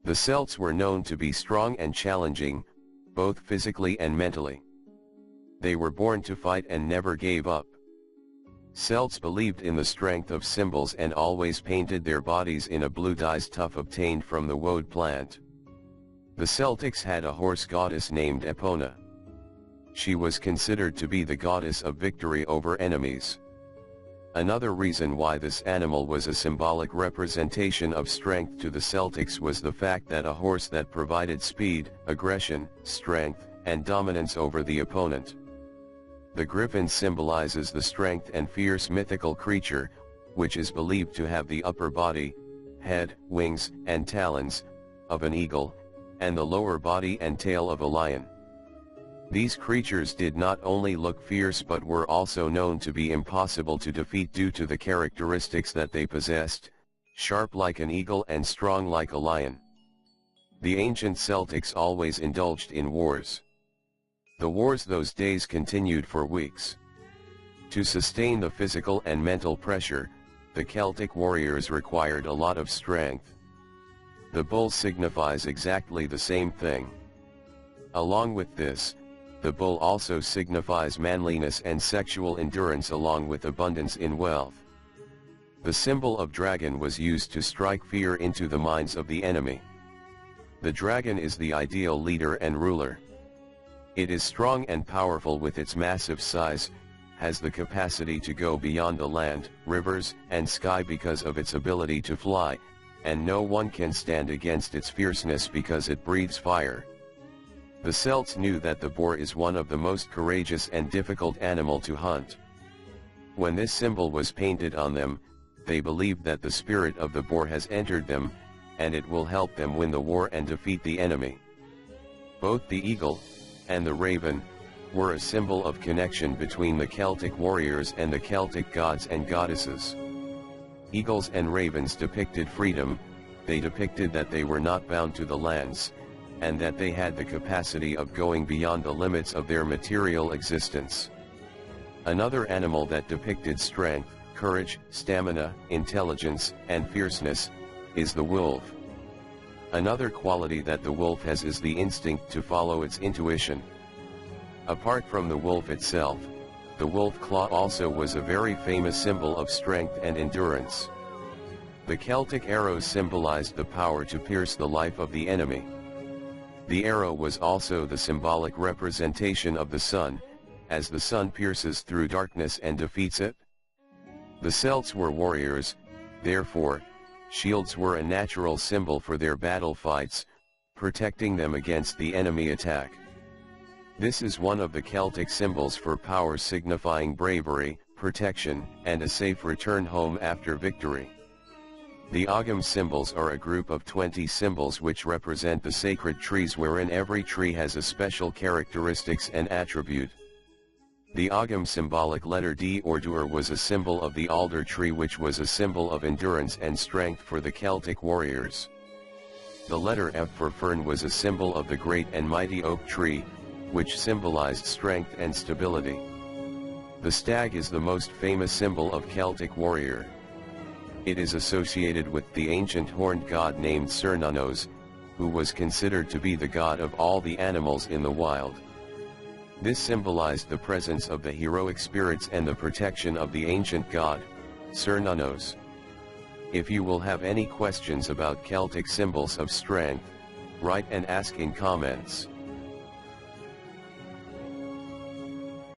The Celts were known to be strong and challenging, both physically and mentally. They were born to fight and never gave up. Celts believed in the strength of symbols and always painted their bodies in a blue dye's tuff obtained from the woad plant. The Celtics had a horse goddess named Epona. She was considered to be the goddess of victory over enemies. Another reason why this animal was a symbolic representation of strength to the Celtics was the fact that a horse that provided speed, aggression, strength, and dominance over the opponent. The Griffon symbolizes the strength and fierce mythical creature, which is believed to have the upper body, head, wings, and talons of an eagle, and the lower body and tail of a lion. These creatures did not only look fierce but were also known to be impossible to defeat due to the characteristics that they possessed, sharp like an eagle and strong like a lion. The ancient Celtics always indulged in wars. The wars those days continued for weeks. To sustain the physical and mental pressure, the Celtic warriors required a lot of strength. The bull signifies exactly the same thing. Along with this, the bull also signifies manliness and sexual endurance along with abundance in wealth. The symbol of dragon was used to strike fear into the minds of the enemy. The dragon is the ideal leader and ruler. It is strong and powerful with its massive size, has the capacity to go beyond the land, rivers, and sky because of its ability to fly, and no one can stand against its fierceness because it breathes fire. The Celts knew that the boar is one of the most courageous and difficult animal to hunt. When this symbol was painted on them, they believed that the spirit of the boar has entered them, and it will help them win the war and defeat the enemy. Both the eagle and the raven were a symbol of connection between the Celtic warriors and the Celtic gods and goddesses. Eagles and ravens depicted freedom. They depicted that they were not bound to the lands, and that they had the capacity of going beyond the limits of their material existence. Another animal that depicted strength, courage, stamina, intelligence, and fierceness, is the wolf. Another quality that the wolf has is the instinct to follow its intuition. Apart from the wolf itself, the wolf claw also was a very famous symbol of strength and endurance. The Celtic arrows symbolized the power to pierce the life of the enemy. The arrow was also the symbolic representation of the sun, as the sun pierces through darkness and defeats it. The Celts were warriors, therefore, shields were a natural symbol for their battle fights, protecting them against the enemy attack. This is one of the Celtic symbols for power, signifying bravery, protection, and a safe return home after victory. The Ogham symbols are a group of 20 symbols which represent the sacred trees, wherein every tree has a special characteristics and attribute. The Ogham symbolic letter D or Dur was a symbol of the alder tree, which was a symbol of endurance and strength for the Celtic warriors. The letter F for fern was a symbol of the great and mighty oak tree, which symbolized strength and stability. The stag is the most famous symbol of Celtic warrior. It is associated with the ancient horned god named Serranos, who was considered to be the god of all the animals in the wild. This symbolized the presence of the heroic spirits and the protection of the ancient god, Serranos. If you will have any questions about Celtic symbols of strength, write and ask in comments.